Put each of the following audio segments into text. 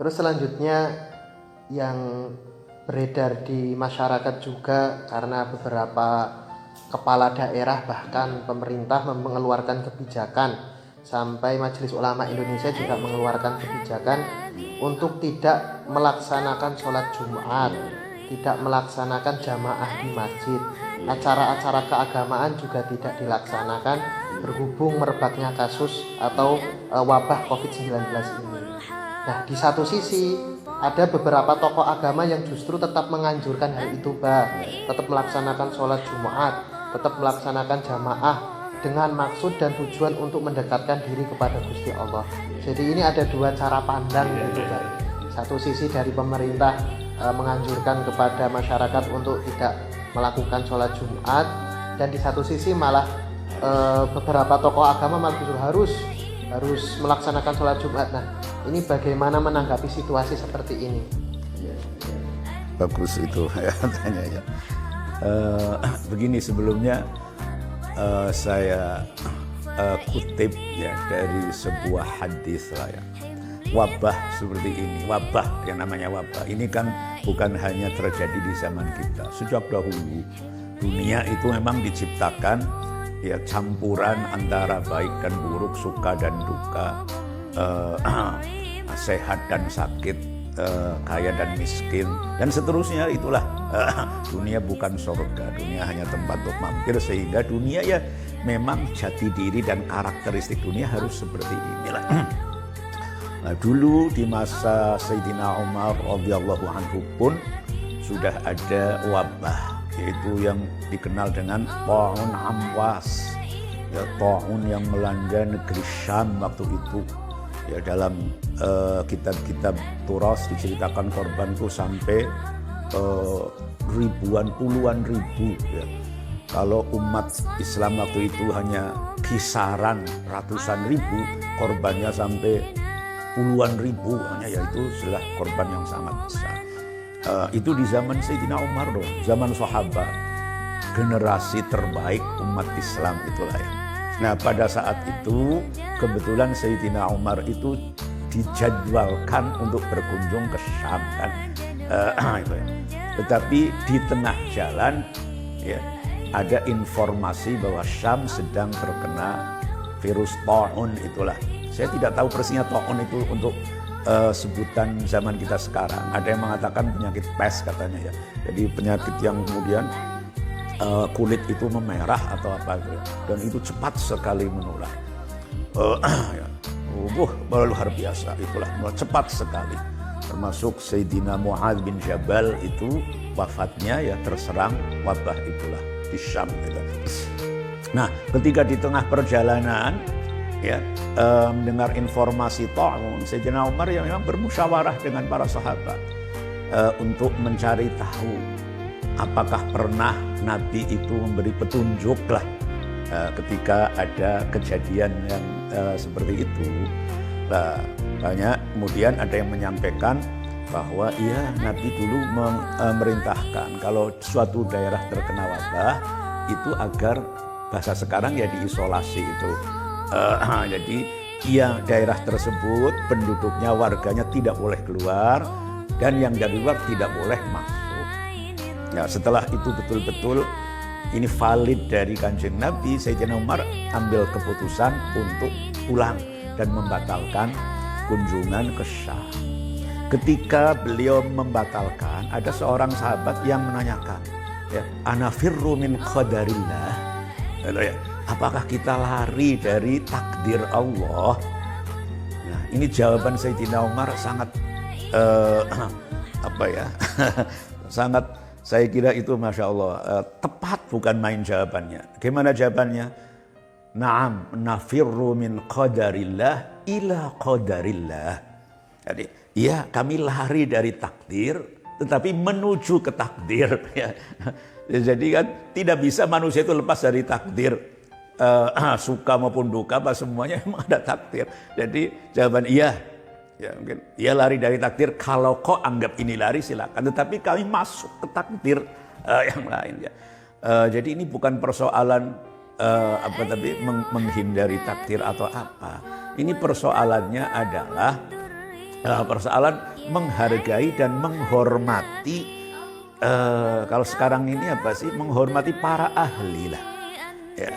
Terus selanjutnya yang beredar di masyarakat juga, karena beberapa kepala daerah bahkan pemerintah mengeluarkan kebijakan, sampai Majelis Ulama Indonesia juga mengeluarkan kebijakan untuk tidak melaksanakan sholat Jumat, tidak melaksanakan jamaah di masjid, acara-acara keagamaan juga tidak dilaksanakan berhubung merebaknya kasus atau wabah COVID-19 ini. Nah, di satu sisi ada beberapa tokoh agama yang justru tetap menganjurkan hal itu, tetap melaksanakan sholat Jumat, tetap melaksanakan jamaah dengan maksud dan tujuan untuk mendekatkan diri kepada Gusti Allah. Jadi ini ada dua cara pandang gitu, Satu sisi dari pemerintah menganjurkan kepada masyarakat untuk tidak melakukan sholat Jumat, dan di satu sisi malah beberapa tokoh agama malah justru harus melaksanakan sholat Jumat. Nah, ini bagaimana menanggapi situasi seperti ini? Bagus itu ya tanyanya. Begini, sebelumnya saya kutip ya dari sebuah hadis lah ya. Wabah seperti ini, wabah yang namanya wabah ini kan bukan hanya terjadi di zaman kita. Sejak dahulu dunia itu memang diciptakan ya campuran antara baik dan buruk, suka dan duka, sehat dan sakit, kaya dan miskin, dan seterusnya. Itulah dunia bukan surga, dunia hanya tempat untuk mampir, sehingga dunia ya memang jati diri dan karakteristik dunia harus seperti inilah. Nah, dulu di masa Sayyidina Umar radhiyallahu anhu pun sudah ada wabah, yaitu yang dikenal dengan Ta'un Amwas, ya, ta'un yang melanda negeri Syam waktu itu. Ya, dalam kitab-kitab Turas diceritakan korban itu sampai ribuan, puluhan ribu. Ya. Kalau umat Islam waktu itu hanya kisaran ratusan ribu, korbannya sampai puluhan ribu, yaitu adalah korban yang sangat besar. Itu di zaman Sayyidina Umar loh, zaman sahabat, generasi terbaik umat Islam itulah ya. Nah, pada saat itu kebetulan Sayyidina Umar itu dijadwalkan untuk berkunjung ke Syam kan. Itu ya. Tetapi di tengah jalan ya ada informasi bahwa Syam sedang terkena virus Ta'un itulah. Saya tidak tahu persisnya Ta'un itu untuk sebutan zaman kita sekarang. Ada yang mengatakan penyakit pes katanya ya. Jadi penyakit yang kemudian kulit itu memerah atau apa gitu. Dan itu cepat sekali menular. Ya. Luar biasa itulah, cepat sekali. Termasuk Sayyidina Mu'adz bin Jabal itu wafatnya ya terserang wabah itulah di Syam gitu. Nah, ketika di tengah perjalanan ya mendengar informasi Ta'un, Sayyidina Umar yang memang bermusyawarah dengan para sahabat untuk mencari tahu apakah pernah Nabi itu memberi petunjuk lah ketika ada kejadian yang seperti itu. Nah, makanya kemudian ada yang menyampaikan bahwa iya, Nabi dulu memerintahkan kalau suatu daerah terkena wabah itu agar bahasa sekarang ya diisolasi itu. Jadi ya daerah tersebut penduduknya, warganya tidak boleh keluar, dan yang dari luar tidak boleh masuk. Ya, setelah itu betul-betul ini valid dari Kanjeng Nabi, Sayyidina Umar ambil keputusan untuk pulang dan membatalkan kunjungan ke Syam. Ketika beliau membatalkan, ada seorang sahabat yang menanyakan, ya, ana firru min qadarillah. Ya, apakah kita lari dari takdir Allah? Nah, ini jawaban Sayyidina Umar sangat apa ya? sangat, saya kira itu Masya Allah tepat, bukan main jawabannya. Gimana jawabannya? Naam nafirru min qadarillah ila qadarillah. Jadi ya kami lari dari takdir tetapi menuju ke takdir. Ya. Jadi kan tidak bisa manusia itu lepas dari takdir. Suka maupun duka apa semuanya memang ada takdir. Jadi jawaban iya. Ya mungkin ia lari dari takdir, kalau kau anggap ini lari silakan, tetapi kami masuk ke takdir yang lain ya. Jadi ini bukan persoalan menghindari takdir atau apa. Ini persoalannya adalah persoalan menghargai dan menghormati, kalau sekarang ini apa sih, menghormati para ahli lah. Ya,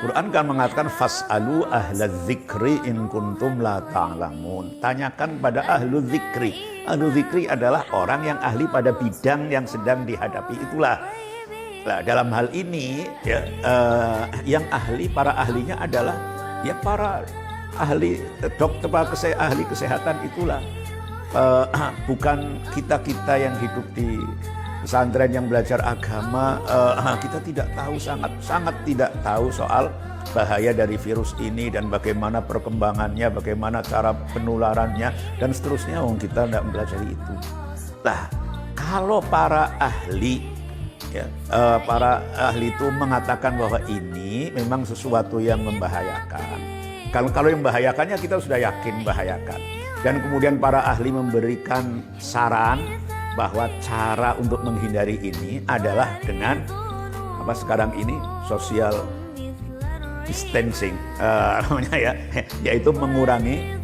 Quran kan mengatakan fas'alu ahla dzikri in kuntum la ta'lamun. Tanyakan pada ahlu dzikri. Ahlu dzikri adalah orang yang ahli pada bidang yang sedang dihadapi itulah. Nah, dalam hal ini ya, yang ahli, para ahlinya adalah ya para ahli dokter, ahli kesehatan itulah. Bukan kita-kita yang hidup di pesantren yang belajar agama, kita tidak tahu, sangat tidak tahu soal bahaya dari virus ini dan bagaimana perkembangannya, bagaimana cara penularannya dan seterusnya. Kita tidak mempelajari itu. Nah, kalau para ahli, ya, para ahli itu mengatakan bahwa ini memang sesuatu yang membahayakan. Kalau yang membahayakannya kita sudah yakin membahayakan. Dan kemudian para ahli memberikan saran bahwa cara untuk menghindari ini adalah dengan apa sekarang ini social distancing, namanya ya, yaitu mengurangi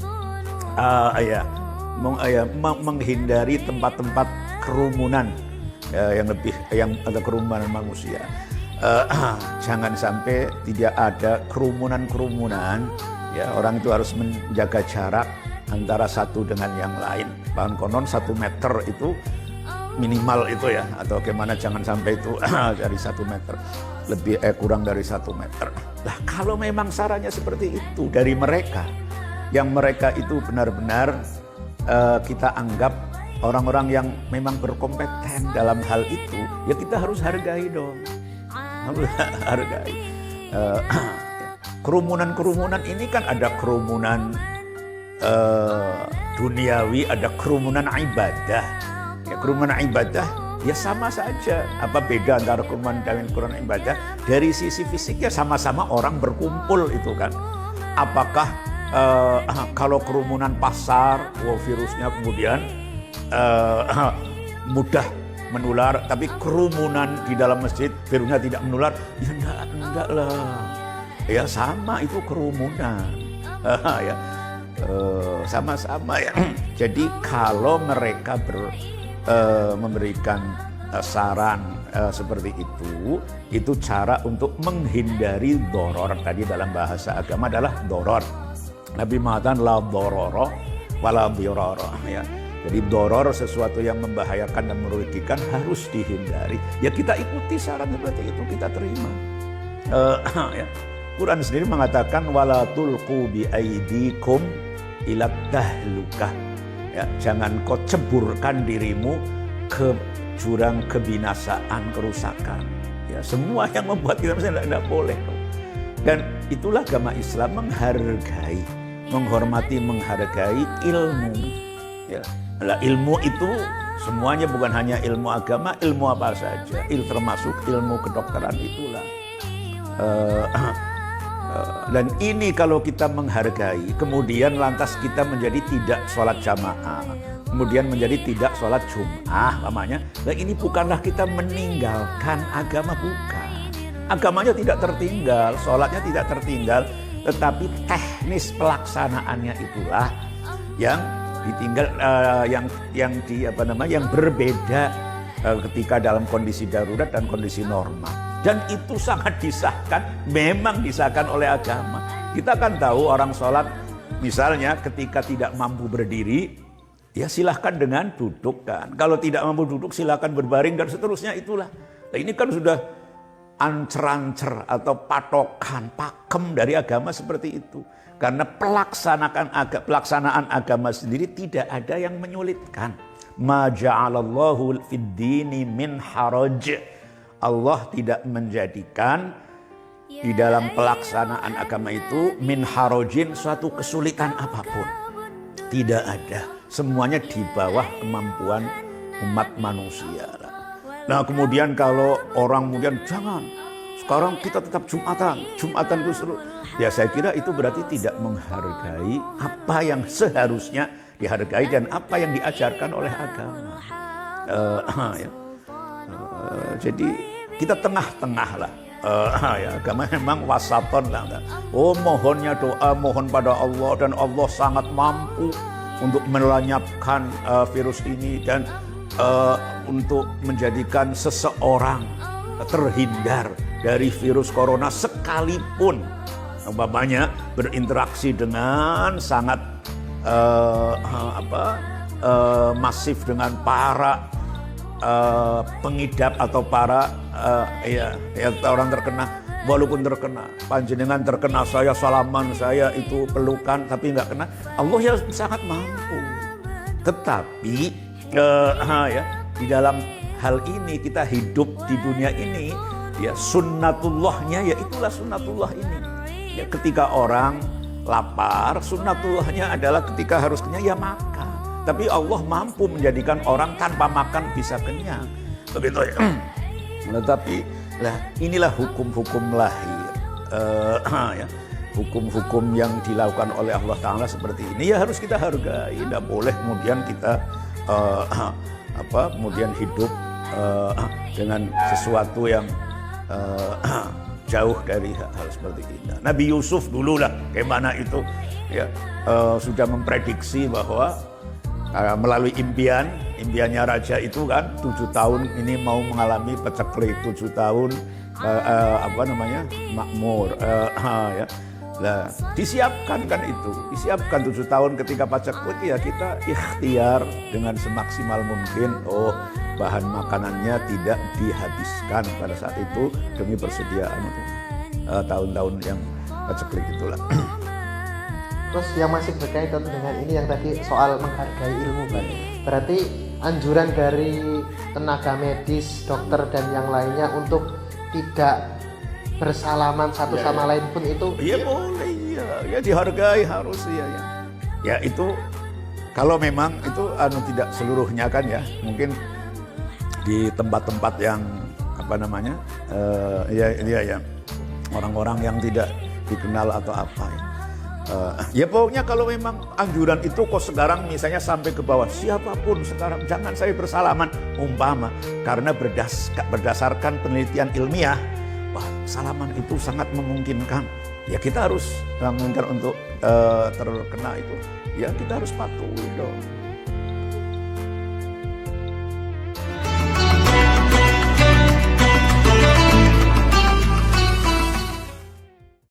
menghindari tempat-tempat kerumunan yang ada kerumunan manusia. Jangan sampai tidak ada kerumunan, ya, orang itu harus menjaga jarak antara satu dengan yang lain. Bahkan konon 1 meter itu minimal itu ya, atau bagaimana, jangan sampai itu dari 1 meter lebih, kurang dari 1 meter. Nah, kalau memang sarannya seperti itu dari mereka, yang mereka itu benar-benar kita anggap orang-orang yang memang berkompeten dalam hal itu, ya kita harus hargai dong, harus hargai. Kerumunan ini kan ada kerumunan duniawi, ada kerumunan ibadah. Ya, kerumunan ibadah ya sama saja. Apa beda antara kerumunan dan kerumunan ibadah? Dari sisi fisiknya sama-sama orang berkumpul itu kan. Apakah kalau kerumunan pasar, virusnya kemudian mudah menular, tapi kerumunan di dalam masjid virusnya tidak menular? Ya enggak lah. Ya sama, itu kerumunan. Ya. Sama-sama ya. Jadi kalau mereka memberikan saran seperti itu cara untuk menghindari doror. Tadi dalam bahasa agama adalah doror. Nabi mengatakan la dororo wala biroro, ya. Jadi doror, sesuatu yang membahayakan dan merugikan, harus dihindari. Ya kita ikuti saran seperti itu, kita terima. Ya. Quran sendiri mengatakan wala tulqu bi aidikum ila tahlukah. Ya, jangan kau ceburkan dirimu ke jurang kebinasaan, kerusakan. Ya, semua yang membuat kita tidak boleh. Dan itulah agama Islam, menghargai, menghormati, menghargai ilmu. Ya, nah, ilmu itu semuanya, bukan hanya ilmu agama, ilmu apa saja, termasuk ilmu kedokteran itulah. Dan ini kalau kita menghargai, kemudian lantas kita menjadi tidak sholat jamaah, kemudian menjadi tidak sholat Jum'ah, namanya. Dan ini bukanlah kita meninggalkan agama, bukan. Agamanya tidak tertinggal, sholatnya tidak tertinggal, tetapi teknis pelaksanaannya itulah yang ditinggal, yang berbeda ketika dalam kondisi darurat dan kondisi normal. Dan itu sangat disahkan, memang disahkan oleh agama. Kita kan tahu orang sholat misalnya ketika tidak mampu berdiri, ya silahkan dengan duduk kan. Kalau tidak mampu duduk silahkan berbaring dan seterusnya, itulah. Nah, ini kan sudah ancer-ancer atau patokan, pakem dari agama seperti itu. Karena pelaksanaan agama sendiri tidak ada yang menyulitkan. Ma ja'alallahu fid dini min haraj. Allah tidak menjadikan di dalam pelaksanaan agama itu min harojin suatu kesulitan apapun. Tidak ada. Semuanya di bawah kemampuan umat manusia. Nah kemudian kalau orang kemudian jangan, sekarang kita tetap Jumatan itu seru. Ya saya kira itu berarti tidak menghargai apa yang seharusnya dihargai dan apa yang diajarkan oleh agama. Jadi kita tengah-tengah lah. Ya, agama memang wasaton lah. Oh mohonnya doa, mohon pada Allah, dan Allah sangat mampu untuk melenyapkan virus ini dan untuk menjadikan seseorang terhindar dari virus corona sekalipun umpamanya berinteraksi dengan sangat masif dengan para pengidap atau para orang terkena. Walaupun terkena, panjenengan terkena, saya salaman, saya itu pelukan, tapi nggak kena. Allah ya sangat mampu. Tetapi di dalam hal ini kita hidup di dunia ini, ya sunnatullahnya, ya itulah sunnatullah ini. Ya, ketika orang lapar, sunnatullahnya adalah ketika harus kenyang ya makan. Tapi Allah mampu menjadikan orang tanpa makan bisa kenyang. Begitu ya. Tetapi inilah hukum-hukum lahir, hukum-hukum yang dilakukan oleh Allah Ta'ala seperti ini ya harus kita hargai. Tidak boleh kemudian kita kemudian hidup dengan sesuatu yang jauh dari hal seperti ini. Nabi Yusuf dulu lah, bagaimana itu ya sudah memprediksi bahwa melalui impiannya raja itu kan 7 tahun ini mau mengalami paceklik, 7 tahun makmur, ya. Nah, disiapkan kan itu, disiapkan 7 tahun ketika paceklik ya kita ikhtiar dengan semaksimal mungkin. Oh, bahan makanannya tidak dihabiskan pada saat itu demi persediaan tahun-tahun yang paceklik itulah. Terus yang masih berkaitan dengan ini yang tadi soal menghargai ilmu Pak. Berarti anjuran dari tenaga medis, dokter dan yang lainnya untuk tidak bersalaman satu sama lain pun itu iya boleh, ya dihargai harus ya itu kalau memang itu tidak seluruhnya kan ya, mungkin di tempat-tempat yang orang-orang yang tidak dikenal atau apa ya. Ya pokoknya kalau memang anjuran itu kok sekarang misalnya sampai ke bawah, siapapun sekarang jangan saya bersalaman umpama, karena berdasarkan penelitian ilmiah, wah salaman itu sangat memungkinkan. Ya kita harus memungkinkan untuk terkena itu, ya kita harus patuhi dong.